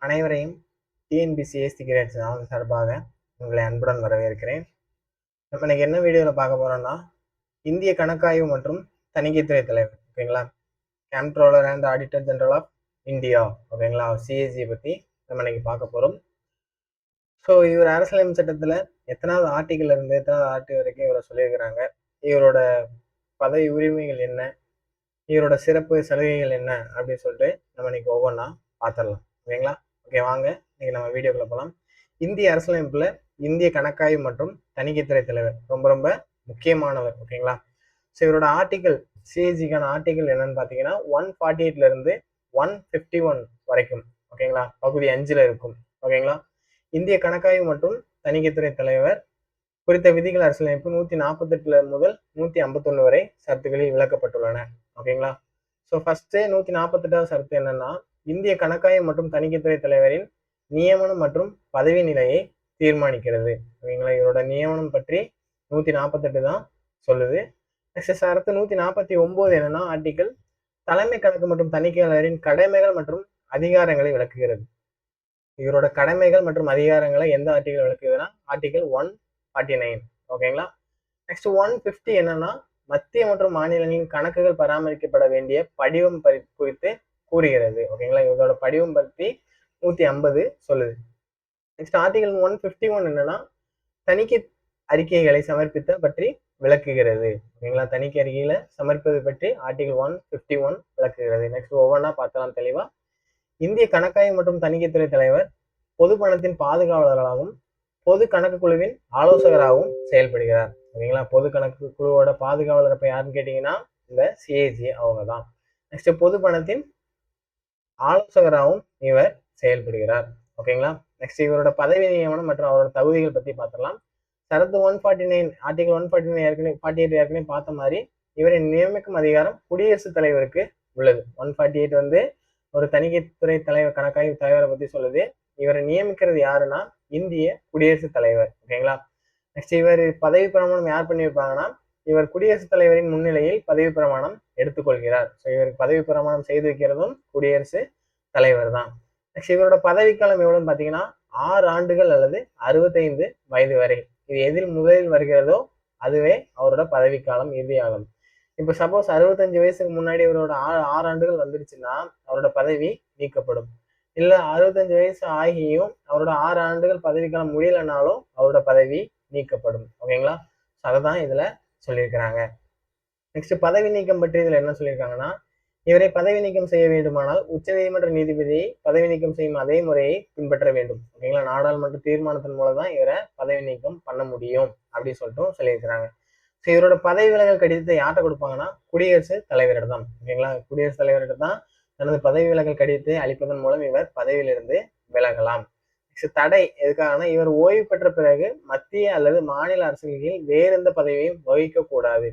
அனைவரையும் டிஎன்பிசிஎஸ்சி great channel சார்பாக உங்களை அன்புடன் வரவேற்கிறேன். நம்ம இன்னைக்கு என்ன வீடியோவில் பார்க்க போறோம்னா, இந்திய கணக்காய்வு மற்றும் தணிக்கைத்துறை தலைவர் ஓகேங்களா, comptroller and auditor general of India ஓகேங்களா, சிஏஜி பற்றி நம்ம இன்னைக்கு பார்க்க போகிறோம். ஸோ இவர் அரசியலமைப்பு சட்டத்தில் எத்தனாவது ஆர்டிகிள் இருந்து எத்தனாவது ஆர்டிகிள் வரைக்கும் இவரை சொல்லியிருக்கிறாங்க, இவரோட பதவி உரிமைகள் என்ன, இவரோட சிறப்பு சலுகைகள் என்ன அப்படின்னு சொல்லிட்டு நம்ம இன்னைக்கு ஒவ்வொன்றா பார்த்துடலாம் ஓகேங்களா. ஓகே, வாங்க இன்னைக்கு நம்ம வீடியோக்குள்ள போகலாம். இந்திய அரசியலமைப்புல இந்திய கணக்காய்வு மற்றும் தணிக்கைத்துறை தலைவர் ரொம்ப ரொம்ப முக்கியமானவர் ஓகேங்களா. ஸோ இவரோட ஆர்டிகல், சிஏஜிக்கான ஆர்டிகல் என்னன்னு பார்த்தீங்கன்னா 148 இருந்து 151 வரைக்கும் ஓகேங்களா, பகுதி 5ல் இருக்கும் ஓகேங்களா. இந்திய கணக்காய்வு மற்றும் தணிக்கைத்துறை தலைவர் குறித்த விதிகள் அரசியலமைப்பு 148 முதல் 151 வரை சரத்துகளில் விளக்கப்பட்டுள்ளன ஓகேங்களா. ஸோ ஃபர்ஸ்ட் 148வது சரத்து என்னன்னா, இந்திய கணக்காய்வு மற்றும் தணிக்கைத்துறை தலைவரின் நியமனம் மற்றும் பதவி நிலையை தீர்மானிக்கிறது ஓகேங்களா. இவரோட நியமனம் பற்றி 148 தான் சொல்லுது. நெக்ஸ்ட் சரத்து 149 என்னன்னா, ஆர்டிகல் தலைமை கணக்கு மற்றும் தணிக்கையாளரின் கடமைகள் மற்றும் அதிகாரங்களை விளக்குகிறது. இவரோட கடமைகள் மற்றும் அதிகாரங்களை எந்த ஆர்டிகல் விளக்குதுன்னா, ஆர்டிகல் 149 ஓகேங்களா. நெக்ஸ்ட் 150 என்னன்னா, மத்திய மற்றும் மாநிலங்களின் கணக்குகள் பராமரிக்கப்பட வேண்டிய படிவம் குறித்து கூறுகிறது ஓகேங்களா. இவரோட படிவம் பற்றி 150 சொல்லுது. நெக்ஸ்ட் ஆர்டிகல் 151 என்னன்னா, தணிக்கை அறிக்கைகளை சமர்ப்பித்த பற்றி விளக்குகிறது ஓகேங்களா. தணிக்கை அறிக்கையில சமர்ப்பது பற்றி ஆர்டிகல் 151 விளக்குகிறது. நெக்ஸ்ட் ஒவ்வொன்றா பார்த்தலாம் தெளிவா. இந்திய கணக்காய்வு மற்றும் தணிக்கைத்துறை தலைவர் பொது பணத்தின் பாதுகாவலராகவும் பொது கணக்கு குழுவின் ஆலோசகராகவும் செயல்படுகிறார் ஓகேங்களா. பொது கணக்கு குழுவோட பாதுகாவலர் இப்ப யாருன்னு கேட்டீங்கன்னா இந்த சிஏஜி அவங்க தான். நெக்ஸ்ட் பொது பணத்தின் ஆலோசகராகவும் இவர் செயல்படுகிறார் ஓகேங்களா. நெக்ஸ்ட் இவரோட பதவி நியமனம் மற்றும் அவரோட தகுதிகள் பத்தி பார்த்துடலாம். சரத்து 149 ஆர்டிகல் 149 ஏற்கனவே 48 ஏற்கனவே பார்த்த மாதிரி இவரை நியமிக்கும் அதிகாரம் குடியரசுத் தலைவருக்கு உள்ளது. 148 வந்து ஒரு தணிக்கைத்துறை தலைவர், கணக்காய்வு தலைவரை பத்தி சொல்லுது. இவரை நியமிக்கிறது யாருன்னா இந்திய குடியரசுத் தலைவர் ஓகேங்களா. நெக்ஸ்ட் இவர் பதவி பிரமாணம் யார் பண்ணி வைப்பாங்கன்னா, இவர் குடியரசுத் தலைவரின் முன்னிலையில் பதவி பிரமாணம் எடுத்துக்கொள்கிறார். ஸோ இவருக்கு பதவி பிரமாணம் செய்து வைக்கிறதும் குடியரசு தலைவர் தான். நெக்ஸ்ட் இவரோட பதவிக்காலம் எவ்வளவுன்னு பார்த்தீங்கன்னா 6 ஆண்டுகள் அல்லது 65 வயது வரை. இது எதில் முதலில் வருகிறதோ அதுவே அவரோட பதவிக்காலம் இறுதியாகும். இப்போ சப்போஸ் 65 வயசுக்கு முன்னாடி அவரோட 6 ஆண்டுகள் வந்துருச்சுன்னா அவரோட பதவி நீக்கப்படும். இல்ல 65 வயசு ஆகியும் அவரோட 6 ஆண்டுகள் பதவிக்காலம் முடியலனாலும் அவரோட பதவி நீக்கப்படும் ஓகேங்களா. அதைதான் இதுல சொல்லியிருக்கிறாங்க. நெக்ஸ்ட் பதவி நீக்கம் பற்றி இதுல என்ன சொல்லியிருக்காங்கன்னா, இவரை பதவி நீக்கம் செய்ய வேண்டுமானால் உச்சநீதிமன்ற நீதிபதியை பதவி நீக்கம் செய்யும் அதே முறையை பின்பற்ற வேண்டும் ஓகேங்களா. நாடாளுமன்ற தீர்மானத்தின் மூலம் தான் இவரை பதவி நீக்கம் பண்ண முடியும் அப்படின்னு சொல்லிட்டு சொல்லியிருக்கிறாங்க. ஸோ இவரோட பதவி விலகல் கடிதத்தை யார்கிட்ட கொடுப்பாங்கன்னா குடியரசுத் தலைவரிடம் தான் ஓகேங்களா. குடியரசுத் தலைவரிடம் தான் தனது பதவி விலகல் கடிதத்தை அளிப்பதன் மூலம் இவர் பதவியிலிருந்து விலகலாம். தடை எதுக்காகனா, இவர் ஓய்வு பெற்ற பிறகு மத்திய அல்லது மாநில அரசுகளில் வேற எந்த பதவியையும் வகிக்க கூடாது.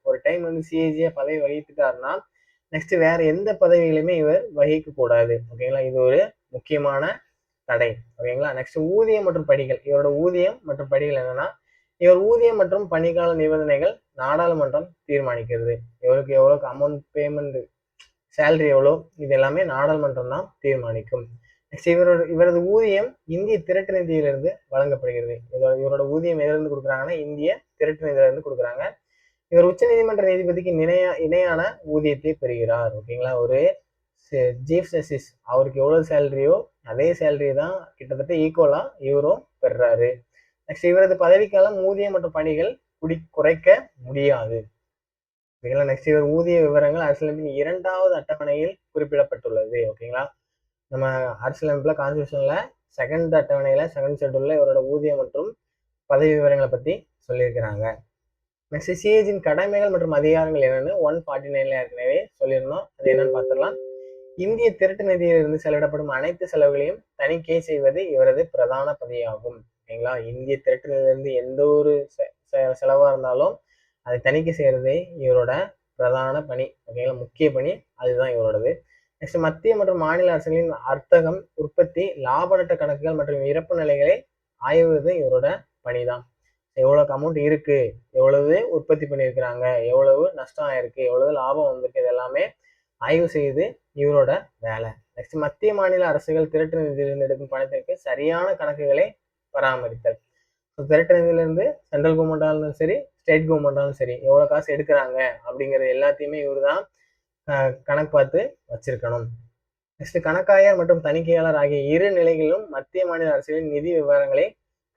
ஒரு டைம் வந்து சிஏஜியா பதவி வகித்துட்டாருன்னா நெக்ஸ்ட் வேற எந்த பதவிகளையுமே இவர் வகிக்க கூடாது ஓகேங்களா. இது ஒரு முக்கியமான தடை ஓகேங்களா. நெக்ஸ்ட் ஊதியம் மற்றும் படிகள். இவரோட ஊதியம் மற்றும் படிகள் என்னன்னா, இவர் ஊதியம் மற்றும் பணிக்கால நிபந்தனைகள் நாடாளுமன்றம் தீர்மானிக்கிறது. இவருக்கு எவ்வளவு அமௌண்ட் பேமெண்ட், சேலரி எவ்வளோ, இது எல்லாமே நாடாளுமன்றம் தான் தீர்மானிக்கும். நெக்ஸ்ட் இவரது ஊதியம் இந்திய திரட்டு நிதியிலிருந்து வழங்கப்படுகிறது. இவரோட ஊதியம் எதிலிருந்து கொடுக்குறாங்கன்னா இந்திய திரட்டு நிதியிலிருந்து கொடுக்குறாங்க. இவர் உச்ச நீதிமன்ற நீதிபதிக்கு இணையான ஊதியத்தை பெறுகிறார் ஓகேங்களா. ஒரு சீஃப் ஜஸ்டிஸ் அவருக்கு எவ்வளவு சேலரியோ அதே சேலரி தான் கிட்டத்தட்ட ஈக்குவலா இவரும் பெறுறாரு. நெக்ஸ்ட் இவரது பதவிக்காலம் ஊதியம் மற்றும் பணிகள் குறைக்க முடியாது ஓகேங்களா. நெக்ஸ்ட் இவர் ஊதிய விவரங்கள் அரசியலமைப்பின் 2வது அட்டவணையில் குறிப்பிடப்பட்டுள்ளது ஓகேங்களா. நம்ம அரசியலமைப்புல கான்ஸ்டியூஷன்ல 2nd அட்டவணையில 2nd ஷெட்யூல்ல இவரோட ஊதியம் மற்றும் பதவி விவரங்களை பத்தி சொல்லியிருக்கிறாங்க. நெக்ஸ்ட் சிஏஜின் கடமைகள் மற்றும் அதிகாரங்கள் என்னன்னு 149ல ஏற்கனவே சொல்லியிருந்தோம். அது என்னன்னு பார்த்துடலாம். இந்திய திரட்டு நிதியிலிருந்து செலவிடப்படும் அனைத்து செலவுகளையும் தணிக்கை செய்வது இவரது பிரதான பணியாகும் ஓகேங்களா. இந்திய திரட்டு நிதியிலிருந்து எந்த ஒரு செலவா இருந்தாலும் அதை தணிக்கை செய்யறதே இவரோட பிரதான பணி ஓகேங்களா. முக்கிய பணி அதுதான் இவரோடது. நெக்ஸ்ட் மத்திய மற்றும் மாநில அரசுகளின் வர்த்தகம், உற்பத்தி, லாப நட்ட கணக்குகள் மற்றும் இறப்பு நிலைகளை ஆய்வது இவரோட பணிதான். எவ்வளவு அமௌண்ட் இருக்கு, எவ்வளவு உற்பத்தி பண்ணியிருக்கிறாங்க, எவ்வளவு நஷ்டம் ஆயிருக்கு, எவ்வளவு லாபம் வந்திருக்கு, இது எல்லாமே ஆய்வு செய்து இவரோட வேலை நெக்ஸ்ட் மத்திய மாநில அரசுகள் திரட்டு நிதியிலிருந்து எடுக்கும் பணத்திற்கு சரியான கணக்குகளை பராமரித்தல். திரட்டு நிதியிலிருந்து சென்ட்ரல் கவர்மெண்டாலும் சரி, ஸ்டேட் கவர்மெண்டாலும் சரி, எவ்வளவு காசு எடுக்கிறாங்க அப்படிங்கிறது எல்லாத்தையுமே இவர் தான் கணக்கு பார்த்து வச்சிருக்கணும். நெக்ஸ்ட் கணக்காயர் மற்றும் தணிக்கையாளர் ஆகிய இரு நிலைகளிலும் மத்திய மாநில அரசுகளின் நிதி விவரங்களை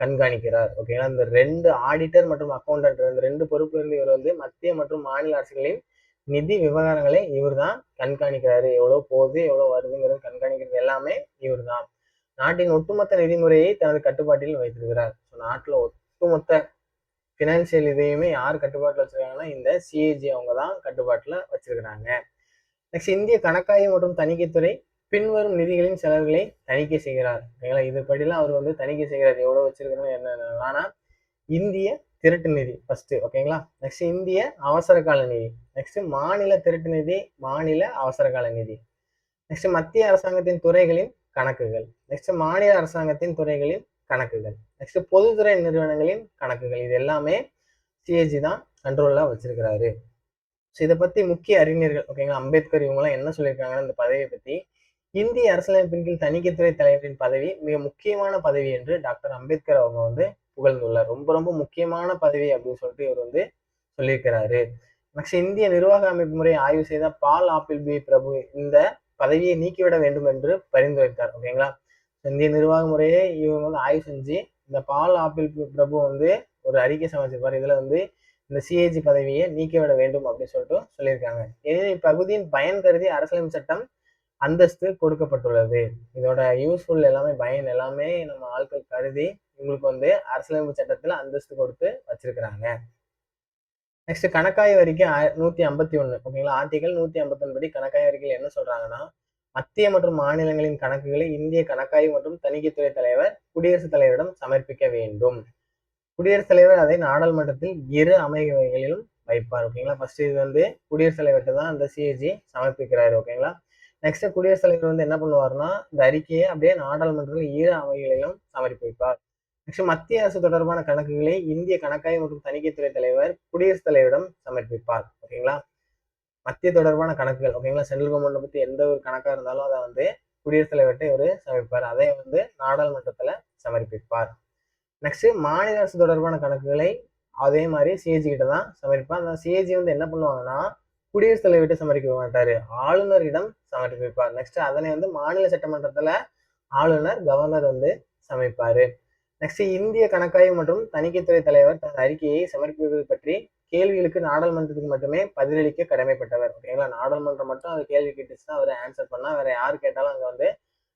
கண்காணிக்கிறார். ஓகேங்களா, இந்த 2 ஆடிட்டர் மற்றும் அக்கௌண்டன்ட், இந்த 2 பொறுப்புல இருந்து இவர் வந்து மத்திய மற்றும் மாநில அரசுகளின் நிதி விவகாரங்களை இவர் தான் கண்காணிக்கிறாரு. எவ்வளவு போகுது, எவ்வளவு வருதுங்கிறது கண்காணிக்கிறது எல்லாமே இவர் தான். நாட்டின் ஒட்டுமொத்த நிதிமுறையை தனது கட்டுப்பாட்டில் வைத்திருக்கிறார். நாட்டுல ஒட்டுமொத்த பினான்சியல் இதையுமே யார் கட்டுப்பாட்டில் வச்சிருக்காங்கன்னா இந்த சிஏஜி அவங்க தான் கட்டுப்பாட்டில் வச்சிருக்கிறாங்க. நெக்ஸ்ட் இந்திய கணக்காய்வு மற்றும் தணிக்கைத்துறை பின்வரும் நிதிகளின் செலவுகளை தணிக்கை செய்கிறார். ஓகேங்களா, இதுபடிலாம் அவர் வந்து தணிக்கை செய்கிறார், எவ்வளவு வச்சிருக்கணும் என்ன. ஆனா இந்திய திரட்டு நிதி ஃபர்ஸ்ட். ஓகேங்களா, நெக்ஸ்ட் இந்திய அவசர கால நிதி, நெக்ஸ்ட் மாநில திரட்டு நிதி, மாநில அவசர கால நிதி, நெக்ஸ்ட் மத்திய அரசாங்கத்தின் துறைகளின் கணக்குகள், நெக்ஸ்ட் மாநில அரசாங்கத்தின் துறைகளின் கணக்குகள், நெக்ஸ்ட் பொதுத்துறை நிறுவனங்களின் கணக்குகள். இது எல்லாமே சிஏஜி தான் கண்ட்ரோலா வச்சிருக்கிறாரு. ஸோ இதை பத்தி முக்கிய அறிஞர்கள், ஓகேங்களா, அம்பேத்கர் இவங்கெல்லாம் என்ன சொல்லியிருக்காங்கன்னா இந்த பதவியை பத்தி, இந்திய அரசியலமைப்பின் கீழ் தணிக்கைத்துறை தலைவரின் பதவி மிக முக்கியமான பதவி என்று டாக்டர் அம்பேத்கர் அவங்க வந்து புகழ்ந்துள்ளார். ரொம்ப ரொம்ப முக்கியமான பதவி அப்படின்னு சொல்லிட்டு இவர் வந்து சொல்லியிருக்கிறாரு. நெக்ஸ்ட் இந்திய நிர்வாக அமைப்பு முறையை ஆய்வு செய்த பால் ஆப்பிள்பி பிரபு இந்த பதவியை நீக்கிவிட வேண்டும் என்று பரிந்துரைத்தார். ஓகேங்களா, இந்திய நிர்வாக முறையை இவங்க வந்து ஆய்வு செஞ்சு இந்த பால் ஆப்பிள் பிரபு வந்து ஒரு அறிக்கை சமைச்சிருப்பார். இதுல வந்து இந்த சிஏஜி பதவியை நீக்கிவிட வேண்டும் அப்படின்னு சொல்லிட்டு சொல்லியிருக்காங்க. எனினும் இப்பகுதியின் பயன் கருதி அரசியலமைப்பு சட்டம் அந்தஸ்து கொடுக்கப்பட்டுள்ளது. இதோட யூஸ்ஃபுல் எல்லாமே, பயன் எல்லாமே நம்ம ஆட்கள் கருதி இவங்களுக்கு வந்து அரசியலமைப்பு சட்டத்துல அந்தஸ்து கொடுத்து வச்சிருக்கிறாங்க. நெக்ஸ்ட் கணக்காய்வு அறிக்கை 151. ஓகேங்களா, ஆர்டிகல் 151 படி கணக்காய்வு அறிக்கையில் என்ன சொல்றாங்கன்னா, மத்திய மற்றும் மாநிலங்களின் கணக்குகளை இந்திய கணக்காய்வு மற்றும் தணிக்கைத்துறை தலைவர் குடியரசுத் தலைவரிடம் சமர்ப்பிக்க வேண்டும். குடியரசுத் தலைவர் அதை நாடாளுமன்றத்தில் இரு அவைகளிலும் வைப்பார். ஓகேங்களா, ஃபர்ஸ்ட் இது வந்து குடியரசுத் தலைவர்கிட்ட தான் அந்த சிஏஜி சமர்ப்பிக்கிறாரு. ஓகேங்களா, நெக்ஸ்ட் குடியரசுத் தலைவர் வந்து என்ன பண்ணுவார்னா இந்த அறிக்கையை அப்படியே நாடாளுமன்றத்தில் இரு அவைகளிலும் சமர்ப்பிப்பார். நெக்ஸ்ட் மத்திய அரசு தொடர்பான கணக்குகளை இந்திய கணக்காய்வு மற்றும் தணிக்கைத்துறை தலைவர் குடியரசுத் தலைவரிடம் சமர்ப்பிப்பார். ஓகேங்களா, மத்திய தொடர்பான கணக்குகள், ஓகேங்களா, சென்ட்ரல் கவர்மெண்ட் பத்தி எந்த ஒரு கணக்கா இருந்தாலும் அதை வந்து குடியரசுத் தலைவர்கிட்ட இவரு சமர்ப்பிப்பார். அதை வந்து நாடாளுமன்றத்துல சமர்ப்பிப்பார். நெக்ஸ்ட் மாநில அரசு தொடர்பான கணக்குகளை அதே மாதிரி சிஏஜி கிட்ட தான் சமர்ப்பிப்பார். அந்த சிஏஜி வந்து என்ன பண்ணுவாங்கன்னா குடியரசுத் தலைவர்கிட்ட சமர்ப்பிக்க மாட்டாரு, ஆளுநரிடம் சமர்ப்பிப்பார். நெக்ஸ்ட் அதனை வந்து மாநில சட்டமன்றத்துல ஆளுநர், கவர்னர் வந்து சமைப்பாரு. நெக்ஸ்ட் இந்திய கணக்காய்வு மற்றும் தணிக்கைத்துறை தலைவர் தனது அறிக்கையை சமர்ப்பிப்பது பற்றி கேள்விகளுக்கு நாடாளுமன்றத்துக்கு மட்டுமே பதிலளிக்க கடமைப்பட்டவர். ஓகேங்களா, நாடாளுமன்றம் மட்டும் அது கேள்வி கேட்டுச்சுன்னா அவர் ஆன்சர் பண்ணா வேற யாரு கேட்டாலும் அங்க வந்து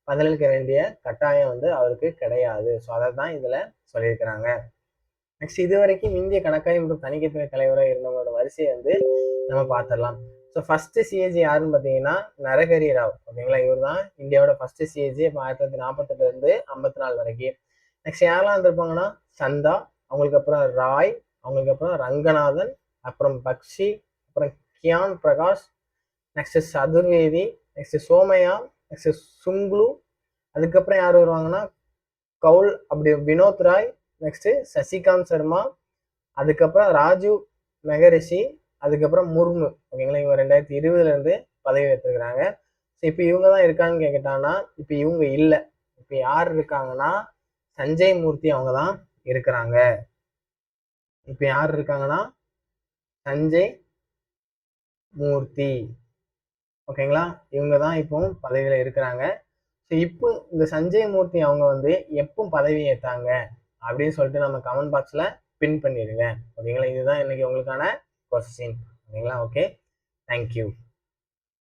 பதிலளிக்க வேண்டிய கட்டாயம் வந்து அவருக்கு கிடையாது. ஸோ அதை தான் இதுல சொல்லியிருக்கிறாங்க. நெக்ஸ்ட் இது வரைக்கும் இந்திய கணக்காய்வு மற்றும் தணிக்கைத்துறை தலைவராக இருந்தவங்களோட வரிசையை வந்து நம்ம பார்த்துடலாம். ஸோ ஃபர்ஸ்ட் சிஏஜி யாருன்னு பார்த்தீங்கன்னா நரஹரி ராவ். ஓகேங்களா, இவர் தான் இந்தியாவோட ஃபர்ஸ்ட் சிஏஜி. இப்போ 1948 இருந்து 54 வரைக்கும். நெக்ஸ்ட் யாரெல்லாம் இருந்திருப்பாங்கன்னா சந்தா, அவங்களுக்கு அப்புறம் ராய், அவங்களுக்கு அப்புறம் ரங்கநாதன், அப்புறம் பக்ஷி, அப்புறம் Gyan Prakash, next Chaturvedi, next Somaiya, next Shunglu, அதுக்கப்புறம் யார் வருவாங்கன்னா கவுல், அப்படி வினோத் ராய், நெக்ஸ்ட் சசிகாந்த் சர்மா, அதுக்கப்புறம் ராஜீவ் மெகரிஷி, அதுக்கப்புறம் முர்மு. ஓகேங்களா, இவங்க 2020 இருந்து பதவி ஏற்றுக்கிறாங்க. ஸோ இப்போ இவங்க தான் இருக்காங்கன்னு கேட்டாங்கன்னா இப்போ இவங்க இல்லை. இப்போ யார் இருக்காங்கன்னா சஞ்சய் மூர்த்தி அவங்க தான் இருக்கிறாங்க. இப்ப யார் இருக்காங்கன்னா சஞ்சய் மூர்த்தி. ஓகேங்களா, இவங்க தான் இப்போ பதவியில இருக்கிறாங்க. ஸோ இப்போ இந்த சஞ்சய் மூர்த்தி அவங்க வந்து எப்போ பதவி ஏற்றாங்க அப்படின்னு சொல்லிட்டு நம்ம கமெண்ட் பாக்ஸ்ல பின் பண்ணிடுங்க. ஓகேங்களா, இதுதான் இன்னைக்கு உங்களுக்கான கொஸ்டின். ஓகேங்களா, ஓகே, தேங்க்யூ.